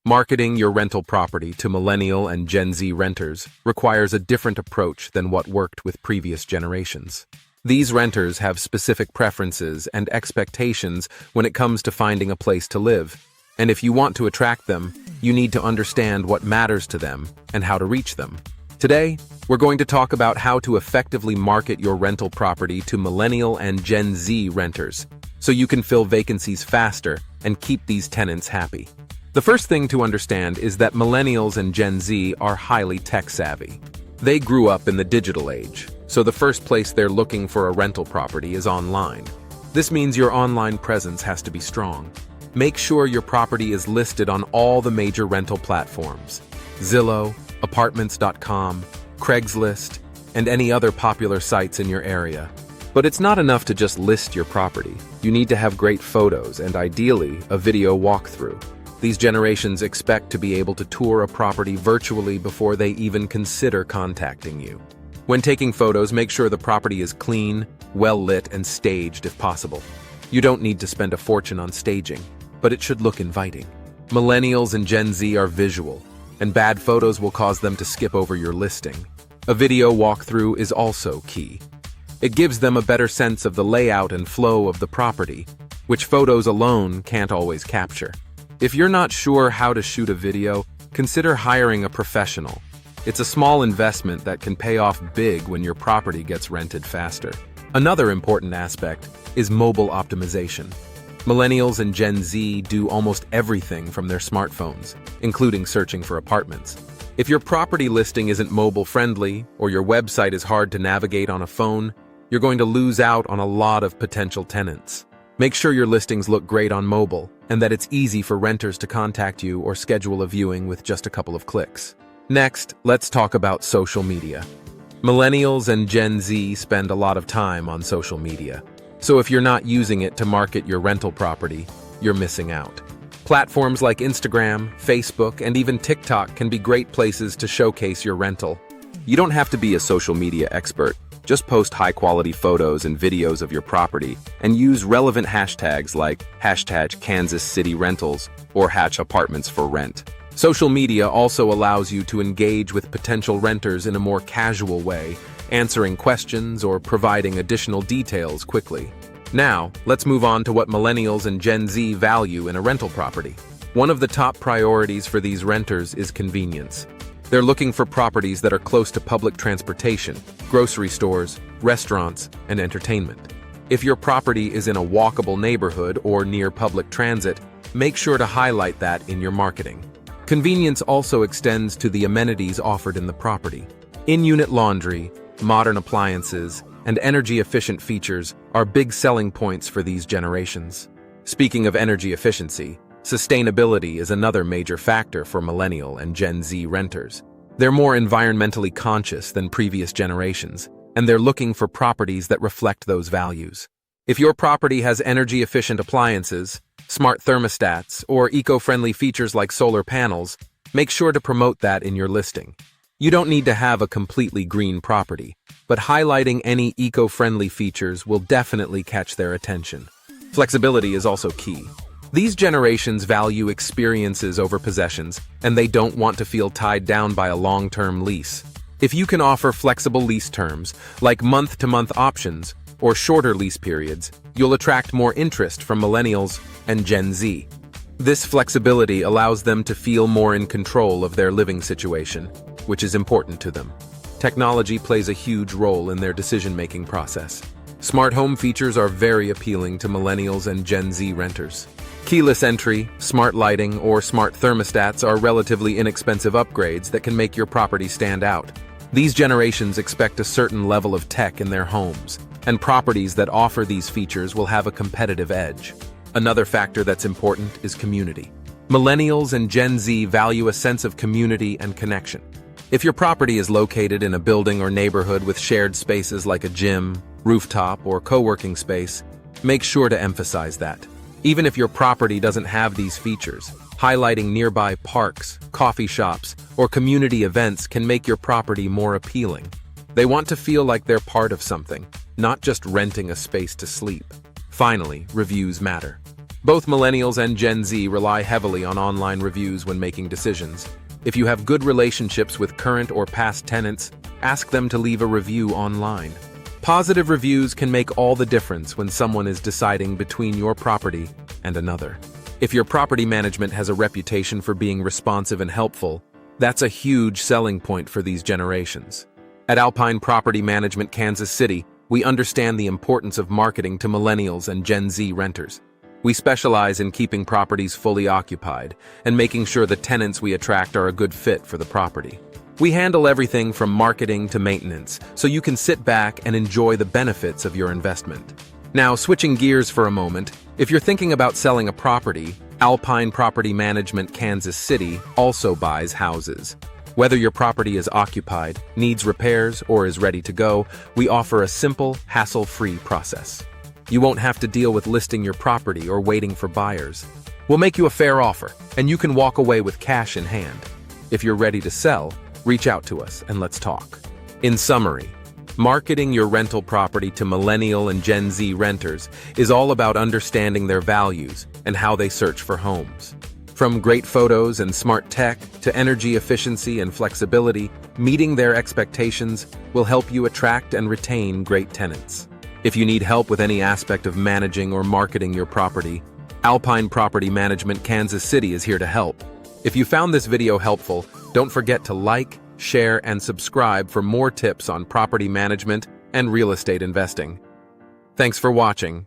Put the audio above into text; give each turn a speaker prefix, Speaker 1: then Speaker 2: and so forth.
Speaker 1: Marketing your rental property to Millennial and Gen Z renters requires a different approach than what worked with previous generations. These renters have specific preferences and expectations when it comes to finding a place to live, and if you want to attract them, you need to understand what matters to them and how to reach them. Today, we're going to talk about how to effectively market your rental property to Millennial and Gen Z renters, so you can fill vacancies faster and keep these tenants happy. The first thing to understand is that Millennials and Gen Z are highly tech-savvy. They grew up in the digital age, so the first place they're looking for a rental property is online. This means your online presence has to be strong. Make sure your property is listed on all the major rental platforms: Zillow, Apartments.com, Craigslist, and any other popular sites in your area. But it's not enough to just list your property. You need to have great photos and ideally a video walkthrough. These generations expect to be able to tour a property virtually before they even consider contacting you. When taking photos, make sure the property is clean, well lit, and staged if possible. You don't need to spend a fortune on staging, but it should look inviting. Millennials and Gen Z are visual, and bad photos will cause them to skip over your listing. A video walkthrough is also key. It gives them a better sense of the layout and flow of the property, which photos alone can't always capture. If you're not sure how to shoot a video, consider hiring a professional. It's a small investment that can pay off big when your property gets rented faster. Another important aspect is mobile optimization. Millennials and Gen Z do almost everything from their smartphones, including searching for apartments. If your property listing isn't mobile-friendly or your website is hard to navigate on a phone, you're going to lose out on a lot of potential tenants. Make sure your listings look great on mobile and that it's easy for renters to contact you or schedule a viewing with just a couple of clicks. Next, let's talk about social media. Millennials and Gen Z spend a lot of time on social media. So if you're not using it to market your rental property, you're missing out. Platforms like Instagram, Facebook, and even TikTok can be great places to showcase your rental. You don't have to be a social media expert. Just post high-quality photos and videos of your property and use relevant hashtags like #KansasCityRentals or #apartmentsforrent. Social media also allows you to engage with potential renters in a more casual way, answering questions or providing additional details quickly. Now, let's move on to what Millennials and Gen Z value in a rental property. One of the top priorities for these renters is convenience. They're looking for properties that are close to public transportation, grocery stores, restaurants, and entertainment. If your property is in a walkable neighborhood or near public transit, make sure to highlight that in your marketing. Convenience also extends to the amenities offered in the property. In-unit laundry, modern appliances, and energy-efficient features are big selling points for these generations. Speaking of energy efficiency, sustainability is another major factor for Millennial and Gen Z renters. They're more environmentally conscious than previous generations, and they're looking for properties that reflect those values. If your property has energy-efficient appliances, smart thermostats, or eco-friendly features like solar panels, make sure to promote that in your listing. You don't need to have a completely green property, but highlighting any eco-friendly features will definitely catch their attention. Flexibility is also key. These generations value experiences over possessions, and they don't want to feel tied down by a long-term lease. If you can offer flexible lease terms, like month-to-month options or shorter lease periods, you'll attract more interest from Millennials and Gen Z. This flexibility allows them to feel more in control of their living situation, which is important to them. Technology plays a huge role in their decision-making process. Smart home features are very appealing to Millennials and Gen Z renters. Keyless entry, smart lighting, or smart thermostats are relatively inexpensive upgrades that can make your property stand out. These generations expect a certain level of tech in their homes, and properties that offer these features will have a competitive edge. Another factor that's important is community. Millennials and Gen Z value a sense of community and connection. If your property is located in a building or neighborhood with shared spaces like a gym, rooftop, or co-working space, make sure to emphasize that. Even if your property doesn't have these features, highlighting nearby parks, coffee shops, or community events can make your property more appealing. They want to feel like they're part of something, not just renting a space to sleep. Finally, reviews matter. Both millennials and Gen Z rely heavily on online reviews when making decisions. If you have good relationships with current or past tenants, ask them to leave a review online. Positive reviews can make all the difference when someone is deciding between your property and another. If your property management has a reputation for being responsive and helpful, that's a huge selling point for these generations. At Alpine Property Management, Kansas City, we understand the importance of marketing to millennials and Gen Z renters. We specialize in keeping properties fully occupied and making sure the tenants we attract are a good fit for the property. We handle everything from marketing to maintenance, so you can sit back and enjoy the benefits of your investment. Now, switching gears for a moment, if you're thinking about selling a property, Alpine Property Management Kansas City also buys houses. Whether your property is occupied, needs repairs, or is ready to go, we offer a simple, hassle-free process. You won't have to deal with listing your property or waiting for buyers. We'll make you a fair offer, and you can walk away with cash in hand. If you're ready to sell, reach out to us and let's talk. In summary, marketing your rental property to Millennial and Gen Z renters is all about understanding their values and how they search for homes. From great photos and smart tech to energy efficiency and flexibility, meeting their expectations will help you attract and retain great tenants. If you need help with any aspect of managing or marketing your property, Alpine Property Management Kansas City is here to help. If you found this video helpful, don't forget to like, share, and subscribe for more tips on property management and real estate investing. Thanks for watching.